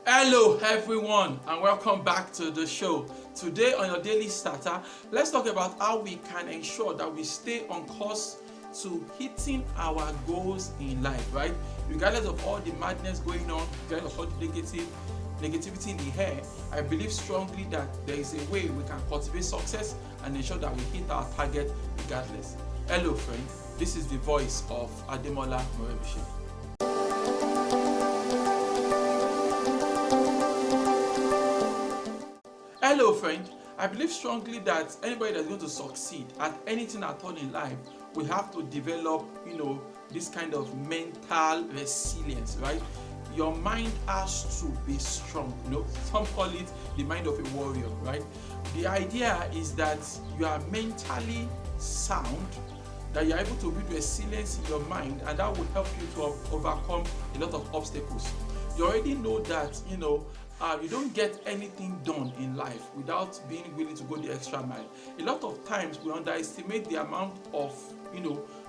Hello everyone and welcome back to the show. Today on your daily starter, let's talk about how we can ensure that we stay on course to hitting our goals in life, right? Regardless of all the madness going on, regardless of all the negativity in the air, I believe strongly that there is a way we can cultivate success and ensure that we hit our target regardless. Hello friend, this is the voice of Ademola Morebise. Hello friend, I believe strongly that anybody that's going to succeed at anything at all in life will have to develop, this kind of mental resilience, right? Your mind has to be strong, some call it the mind of a warrior, right? The idea is that you are mentally sound, that you're able to build resilience in your mind, and that will help you to overcome a lot of obstacles. You already know that, you don't get anything done in life without being willing to go the extra mile. A lot of times we underestimate the amount of,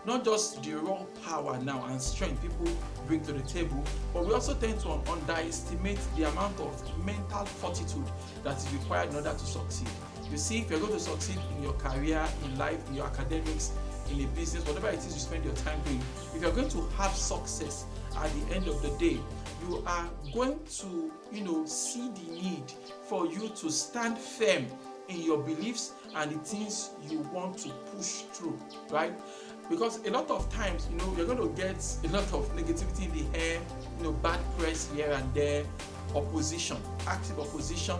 not just the raw power now and strength people bring to the table, but we also tend to underestimate the amount of mental fortitude that is required in order to succeed. You see, if you're going to succeed in your career, in life, in your academics, in a business, whatever it is you spend your time doing, if you're going to have success at the end of the day, you are going to, see the need for you to stand firm in your beliefs and the things you want to push through, right? Because a lot of times, you're going to get a lot of negativity in the air, bad press here and there, opposition, active opposition,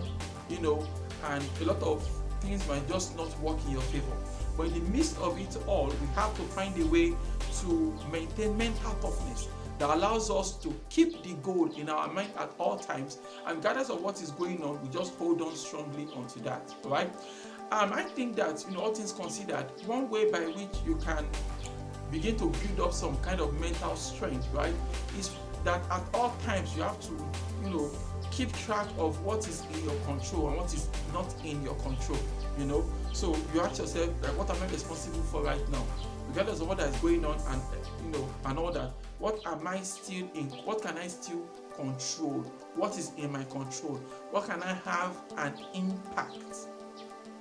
and a lot of things might just not work in your favor. But in the midst of it all, we have to find a way to maintain mental toughness that allows us to keep the goal in our mind at all times, and regardless of what is going on, we just hold on strongly onto that, right? I think that, all things considered, one way by which you can begin to build up some kind of mental strength, right, is that at all times you have to, keep track of what is in your control and what is not in your control, So you ask yourself, like, what am I responsible for right now? Regardless of what is going on and, and all that, what can I still control? What is in my control? What can I have an impact?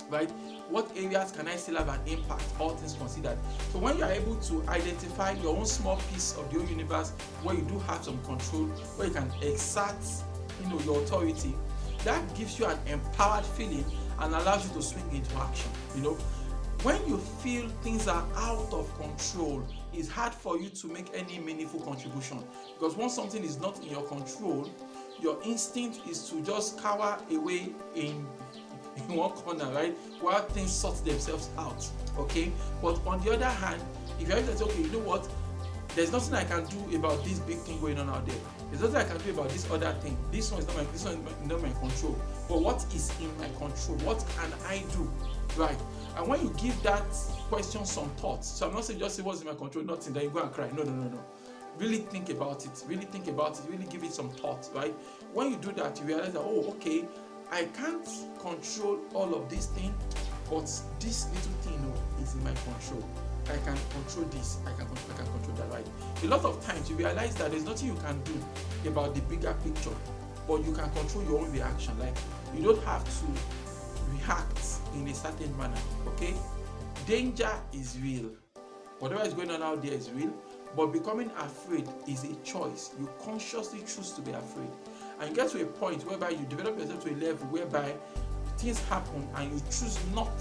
Right? What areas can I still have an impact, all things considered? So when you are able to identify your own small piece of the whole universe where you do have some control, where you can exert, your authority, that gives you an empowered feeling and allows you to swing into action. When you feel things are out of control, it's hard for you to make any meaningful contribution, because once something is not in your control, your instinct is to just cower away in one corner, right, while things sort themselves out. Okay, but on the other hand, if you're able to say, okay, you know what, there's nothing I can do about this big thing going on out there. There's nothing I can do about this other thing. This one is not my control. But what is in my control? What can I do? Right? And when you give that question some thoughts, so I'm not saying just say what's in my control, nothing, then you go and cry. No. Really think about it. Really give it some thought, right? When you do that, you realize that, okay, I can't control all of this thing, but this little thing is in my control. I can control this, I can control that, right? A lot of times you realize that there's nothing you can do about the bigger picture, but you can control your own reaction. Like, you don't have to react in a certain manner, okay? Danger is real. Whatever is going on out there is real, but becoming afraid is a choice. You consciously choose to be afraid. And you get to a point whereby you develop yourself to a level whereby things happen and you choose not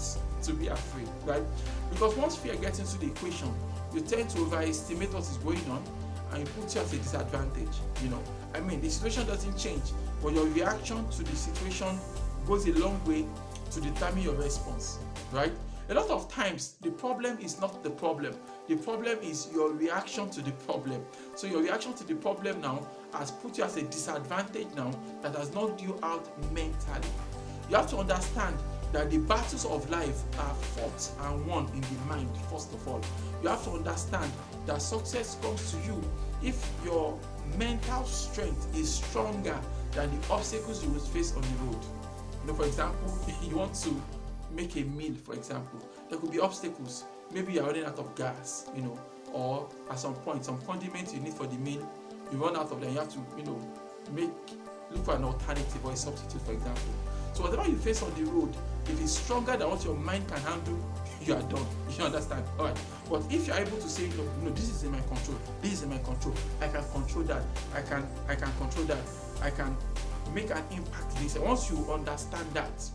to be afraid, right? Because once fear gets into the equation, you tend to overestimate what is going on and you put you at a disadvantage. The situation doesn't change, but your reaction to the situation goes a long way to determine your response, right? A lot of times the problem is not the problem. The problem is your reaction to the problem. So your reaction to the problem now has put you at a disadvantage now that has knocked you out mentally. You have to understand that the battles of life are fought and won in the mind, first of all. You have to understand that success comes to you if your mental strength is stronger than the obstacles you will face on the road. For example, you want to make a meal, for example, there could be obstacles. Maybe you're running out of gas, or at some point, some condiments you need for the meal, you run out of them, you have to, make look for an alternative or a substitute, for example. So whatever you face on the road, if it's stronger than what your mind can handle, you are done. You understand? All right. But if you're able to say, no, this is in my control. This is in my control. I can control that. I can control that. I can make an impact this. And once you understand that,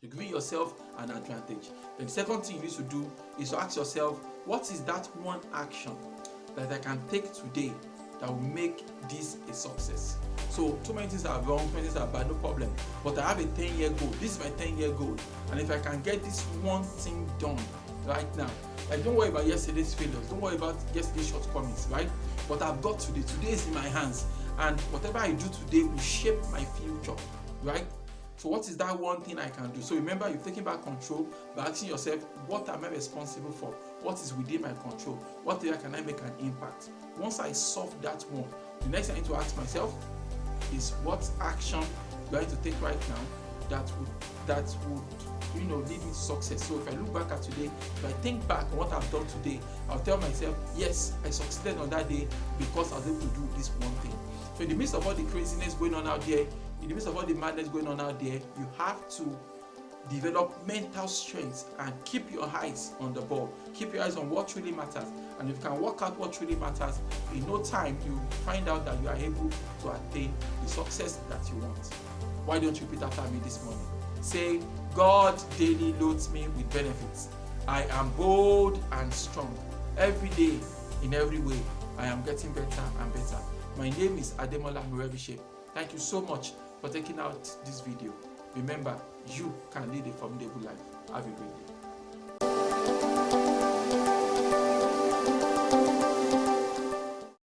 you give yourself an advantage. Then the second thing you need to do is to ask yourself, what is that one action that I can take today that will make this a success? So too many things are wrong, too many things are bad, no problem. But I have a 10-year goal. This is my 10-year goal. And if I can get this one thing done right now, like, don't worry about yesterday's failures, don't worry about yesterday's shortcomings, right? But I've got today. Today is in my hands. And whatever I do today will shape my future, right? So what is that one thing I can do? So remember, you're taking back control by asking yourself, what am I responsible for? What is within my control? What area can I make an impact? Once I solve that one, the next thing I need to ask myself is, what action do I need to take right now that would lead me to success? So if I look back at today, if I think back on what I've done today, I'll tell myself, yes, I succeeded on that day because I was able to do this one thing. So in the midst of all the craziness going on out there, in the midst of all the madness going on out there, you have to develop mental strength and keep your eyes on the ball. Keep your eyes on what really matters. And if you can work out what really matters, in no time you find out that you are able to attain the success that you want. Why don't you repeat after me this morning? Say, God daily loads me with benefits. I am bold and strong. Every day, in every way, I am getting better and better. My name is Ademola Morebise. Thank you so much for taking out this video. Remember, you can lead a formidable life. Have a great day.